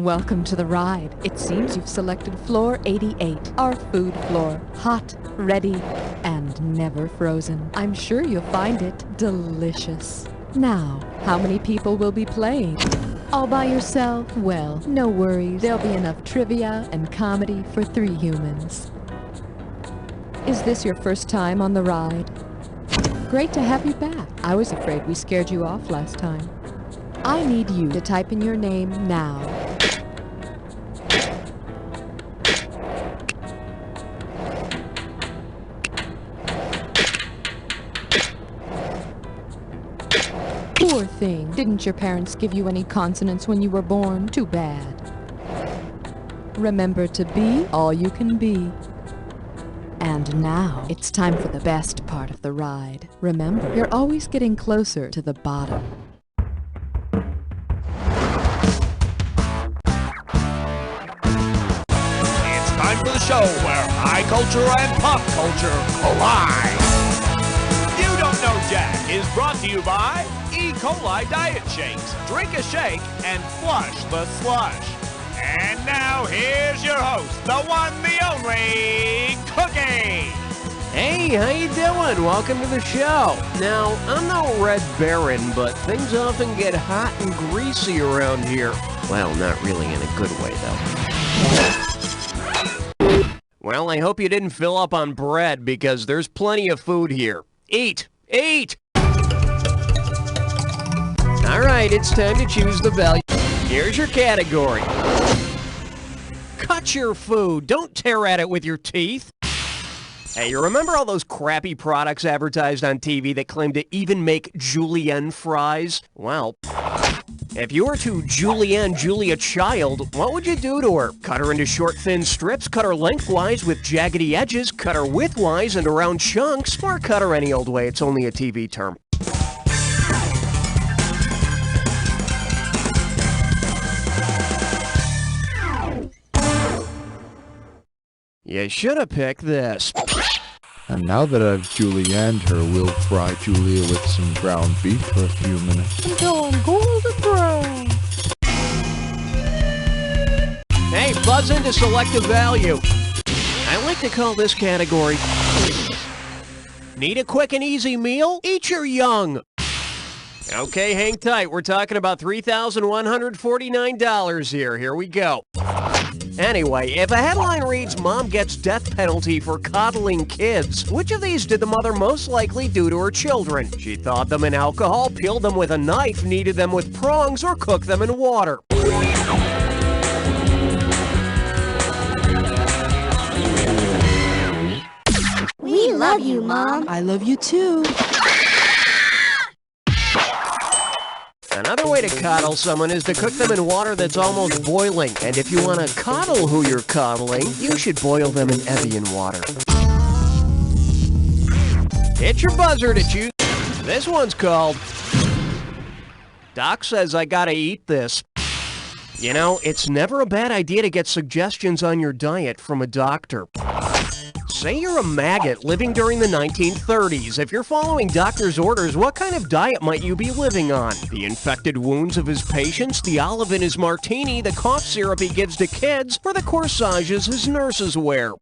Welcome to the ride. It seems you've selected floor 88, our food floor. Hot, ready, and never frozen. I'm sure you'll find it delicious. Now, how many people will be playing? All by yourself? Well, no worries. There'll be enough trivia and comedy for 3 humans. Is this your first time on the ride? Great to have you back. I was afraid we scared you off last time. I need you to type in your name now. Poor thing. Didn't your parents give you any consonants when you were born? Too bad. Remember to be all you can be. And now, it's time for the best part of the ride. Remember, you're always getting closer to the bottom. It's time for the show where high culture and pop culture collide. You Don't Know Jack is brought to you by E. coli Diet Shakes. Drink a shake and flush the slush. And now, here's your host, the one, the only, Cookie! Hey, how you doing? Welcome to the show. Now, I'm no Red Baron, but things often get hot and greasy around here. Well, not really in a good way, though. Well, I hope you didn't fill up on bread, because there's plenty of food here. Eat! Eat! Alright, it's time to choose the value. Here's your category. Cut your food. Don't tear at it with your teeth. Hey, you remember all those crappy products advertised on TV that claim to even make julienne fries? Well, if you were to julienne Julia Child, what would you do to her? Cut her into short, thin strips, cut her lengthwise with jaggedy edges, cut her widthwise into round chunks, or cut her any old way. It's only a TV term. You should have picked this. And now that I've julienned her, we'll fry Julia with some ground beef for a few minutes until I'm golden brown. Hey, buzz into Selective Value. I like to call this category, need a quick and easy meal? Eat your young. Okay, hang tight. We're talking about $3,149 here. Here we go. Anyway, if a headline reads, "Mom gets death penalty for coddling kids," which of these did the mother most likely do to her children? She thawed them in alcohol, peeled them with a knife, kneaded them with prongs, or cooked them in water. We love you, Mom. I love you too. Another way to coddle someone is to cook them in water that's almost boiling. And if you want to coddle who you're coddling, you should boil them in Evian water. Hit your buzzer to choose. This one's called Doc Says I Gotta Eat This. You know, it's never a bad idea to get suggestions on your diet from a doctor. Say you're a maggot living during the 1930s. If you're following doctor's orders, what kind of diet might you be living on? The infected wounds of his patients, the olive in his martini, the cough syrup he gives to kids, or the corsages his nurses wear?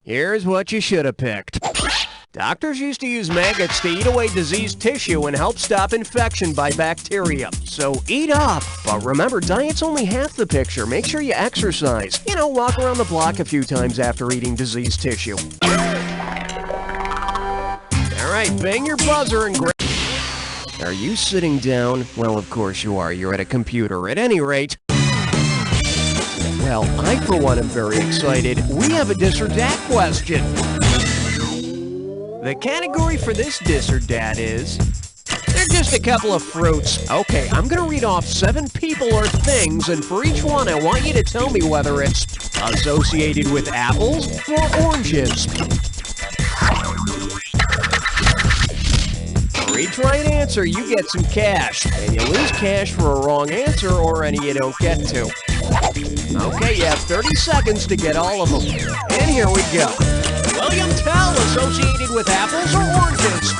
Here's what you should have picked. Doctors used to use maggots to eat away diseased tissue and help stop infection by bacteria. So eat up. But remember, diet's only half the picture. Make sure you exercise. You know, walk around the block a few times after eating diseased tissue. Alright, bang your buzzer and grab... Are you sitting down? Well, of course you are. You're at a computer. At any rate... Well, I, for one, am very excited. We have a Disad Question. The category for this Disad is... They're just a couple of fruits. Okay, I'm gonna read off 7 people or things, and for each one, I want you to tell me whether it's associated with apples or oranges. For each right answer, you get some cash, and you lose cash for a wrong answer or any you don't get to. Okay, you have 30 seconds to get all of them. And here we go. William Tell associated with apples or oranges?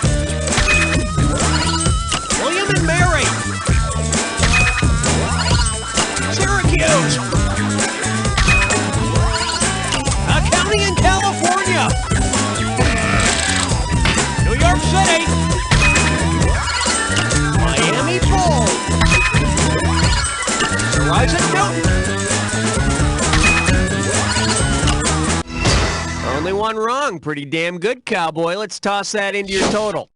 William and Mary. Syracuse. A county in California. New York City. Miami Bowl. Sir Isaac Newton. Only one wrong. Pretty damn good, cowboy. Let's toss that into your total.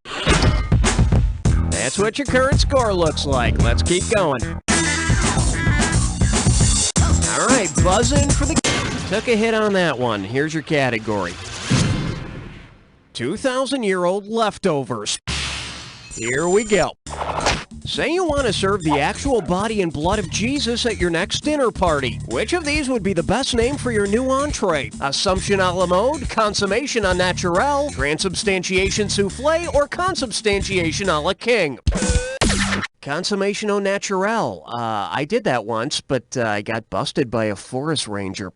That's what your current score looks like. Let's keep going. All right, buzz in for the... Took a hit on that one. Here's your category. 2,000-year-old leftovers. Here we go. Say you want to serve the actual body and blood of Jesus at your next dinner party. Which of these would be the best name for your new entree? Assumption à la mode, consommation au naturel, transubstantiation soufflé, or consubstantiation à la king? Consommation au naturel. I did that once, but I got busted by a forest ranger.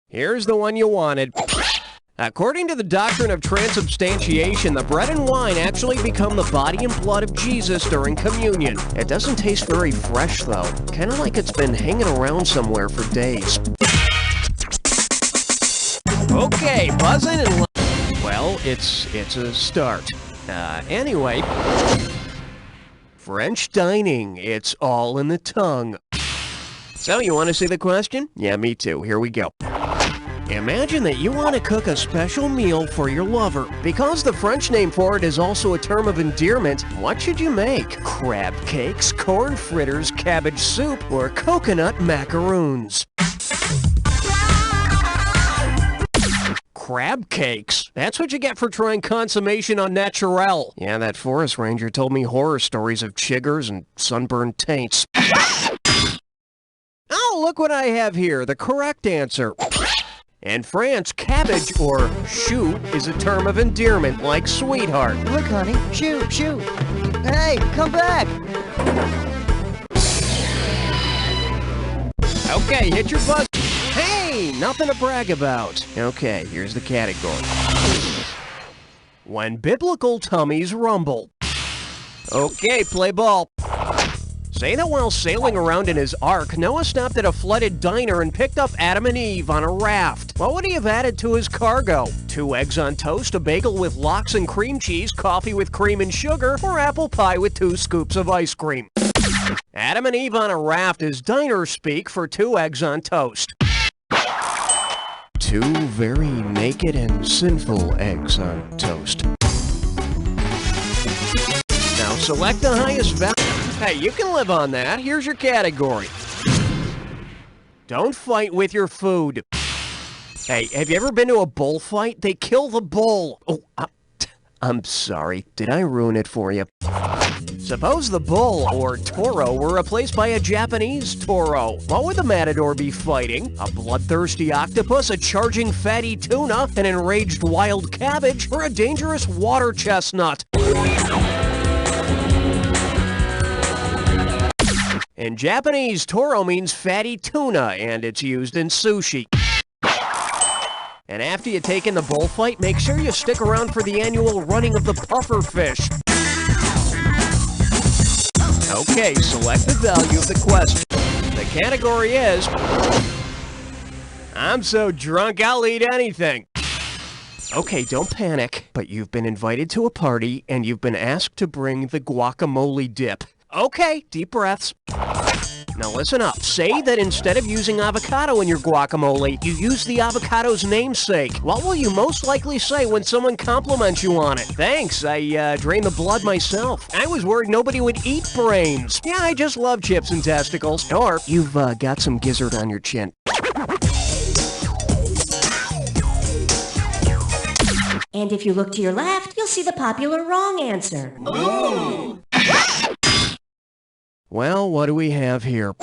Here's the one you wanted. According to the doctrine of transubstantiation, the bread and wine actually become the body and blood of Jesus during communion. It doesn't taste very fresh, though. Kind of like it's been hanging around somewhere for days. Okay, buzzing and... Well, it's a start. Anyway... French dining, it's all in the tongue. So, you want to see the question? Yeah, me too. Here we go. Imagine that you want to cook a special meal for your lover. Because the French name for it is also a term of endearment, what should you make? Crab cakes, corn fritters, cabbage soup, or coconut macaroons? Crab cakes? That's what you get for trying consommation au naturel. Yeah, that forest ranger told me horror stories of chiggers and sunburned taints. Oh, look what I have here. The correct answer. In France, cabbage, or chou, is a term of endearment, like sweetheart. Look, honey. Chou. Hey, come back. Okay, hit your buzz. Hey, nothing to brag about. Okay, here's the category. When biblical tummies rumble. Okay, play ball. Say that while sailing around in his ark, Noah stopped at a flooded diner and picked up Adam and Eve on a raft. What would he have added to his cargo? 2 eggs on toast, a bagel with lox and cream cheese, coffee with cream and sugar, or apple pie with 2 scoops of ice cream? Adam and Eve on a raft is diner speak for 2 eggs on toast. 2 very naked and sinful eggs on toast. Now select the highest value. Hey, you can live on that. Here's your category. Don't fight with your food. Hey, have you ever been to a bullfight? They kill the bull. Oh, I'm sorry. Did I ruin it for you? Suppose the bull, or toro, were replaced by a Japanese toro. What would the matador be fighting? A bloodthirsty octopus, a charging fatty tuna, an enraged wild cabbage, or a dangerous water chestnut? In Japanese, toro means fatty tuna, and it's used in sushi. And after you take in the bullfight, make sure you stick around for the annual running of the puffer fish. Okay, select the value of the question. The category is... I'm so drunk I'll eat anything. Okay, don't panic, but you've been invited to a party, and you've been asked to bring the guacamole dip. Okay, deep breaths. Now listen up. Say that instead of using avocado in your guacamole, you use the avocado's namesake. What will you most likely say when someone compliments you on it? Thanks, I drained the blood myself. I was worried nobody would eat brains. Yeah, I just love chips and testicles. Or, you've got some gizzard on your chin. And if you look to your left, you'll see the popular wrong answer. Ooh. Well, what do we have here?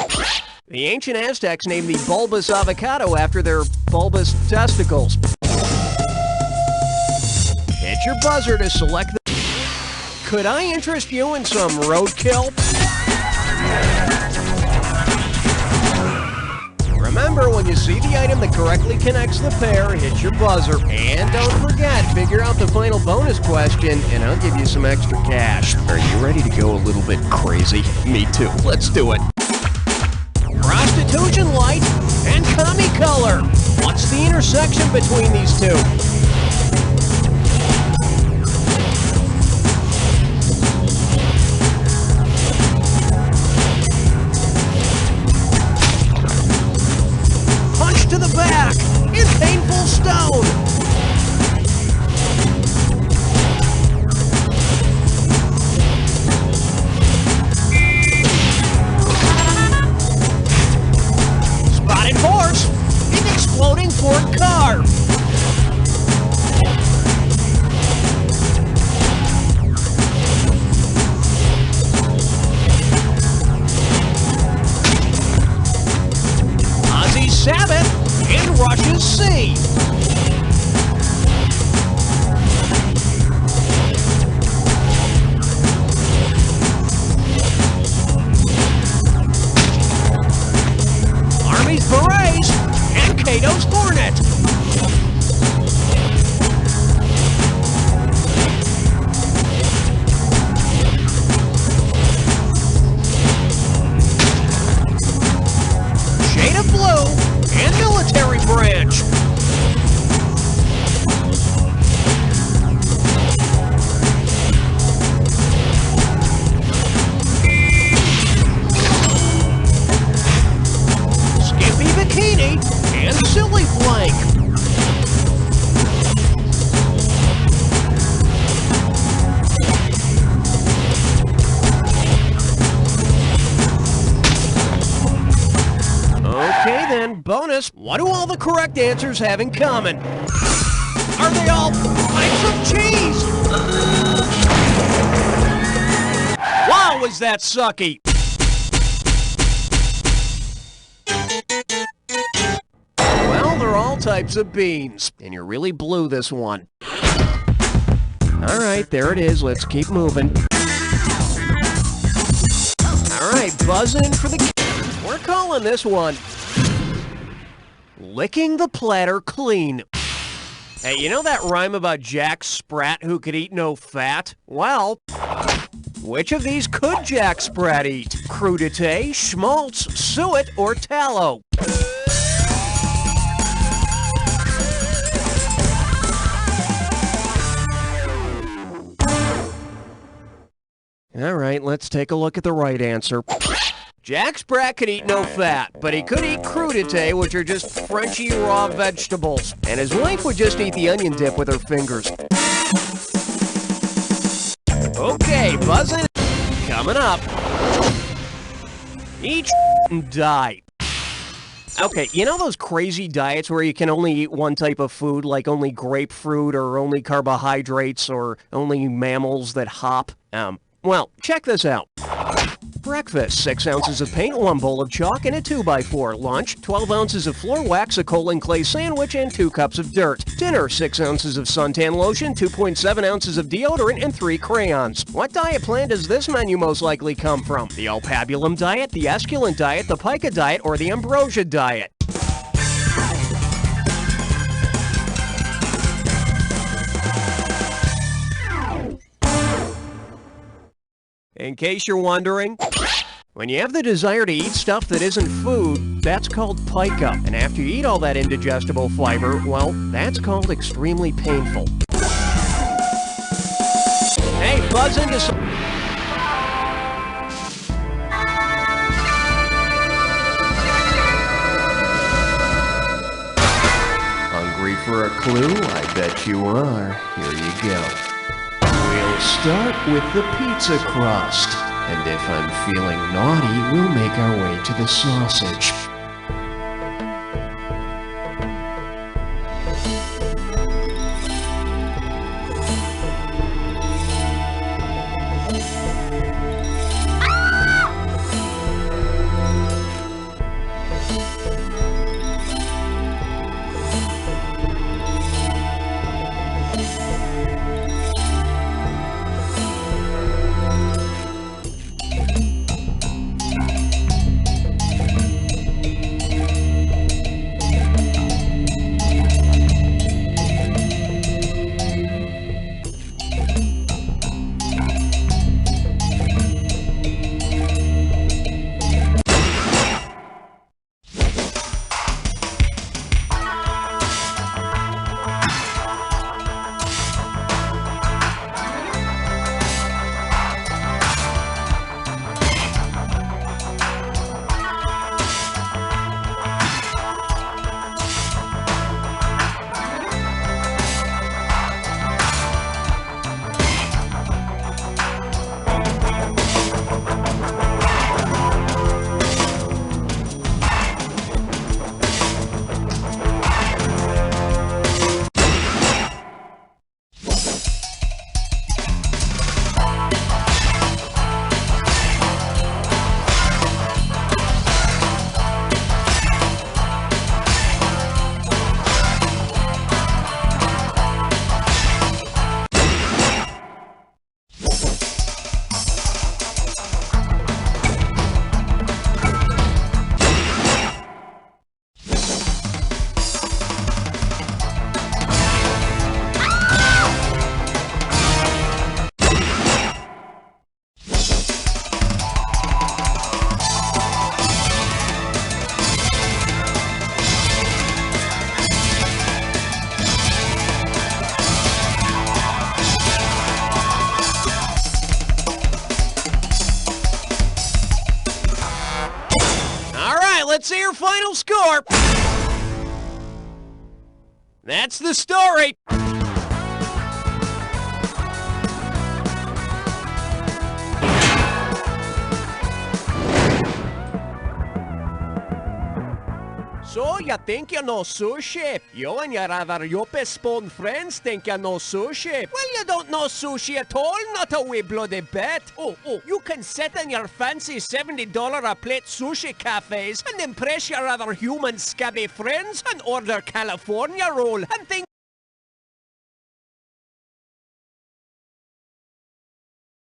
The ancient Aztecs named the bulbous avocado after their bulbous testicles. Hit your buzzer to select the... Could I interest you in some roadkill? Remember, when you see the item that correctly connects the pair, hit your buzzer. And don't forget, figure out the final bonus question, and I'll give you some extra cash. Are you ready to go a little bit crazy? Me too. Let's do it. Prostitution light and commie color. What's the intersection between these two? Punch to the back in painful stone. Spotted horse in exploding Ford car. Ozzy Sabbath in Russia's sea. Army's berets and Cato's hornet. Shade of blue and military branch. Skimpy bikini and silly flank. Okay then, bonus. What do all the correct answers have in common? Are they all pints of cheese? Wow, was that sucky! Well, they're all types of beans, and you really blew this one. Alright, there it is. Let's keep moving. Alright, buzz in for the... We're calling this one licking the platter clean. Hey, you know that rhyme about Jack Sprat who could eat no fat? Well, which of these could Jack Sprat eat? Crudité, schmaltz, suet, or tallow? All right, let's take a look at the right answer. Jack Sprat could eat no fat, but he could eat crudité, which are just Frenchy raw vegetables. And his wife would just eat the onion dip with her fingers. Okay, buzzing. Coming up. Each diet. Okay, you know those crazy diets where you can only eat one type of food, like only grapefruit or only carbohydrates or only mammals that hop? Well, check this out. Breakfast, 6 ounces of paint, 1 bowl of chalk, and a 2x4. Lunch, 12 ounces of floor wax, a coal and clay sandwich, and 2 cups of dirt. Dinner, 6 ounces of suntan lotion, 2.7 ounces of deodorant, and 3 crayons. What diet plan does this menu most likely come from? The Opabulum diet, the Esculent diet, the Pica diet, or the Ambrosia diet? In case you're wondering, when you have the desire to eat stuff that isn't food, that's called pica. And after you eat all that indigestible fiber, well, that's called extremely painful. Hey, buzz into some... Hungry for a clue? I bet you are. Here you go. We'll start with the pizza crust, and if I'm feeling naughty, we'll make our way to the sausage. let's see your final score. That's the story. So, you think you know sushi? You and your other yuppie-spawn friends think you know sushi? Well, you don't know sushi at all, not a wee bloody bit. Oh, you can sit in your fancy $70 a plate sushi cafes and impress your other human scabby friends and order California roll and think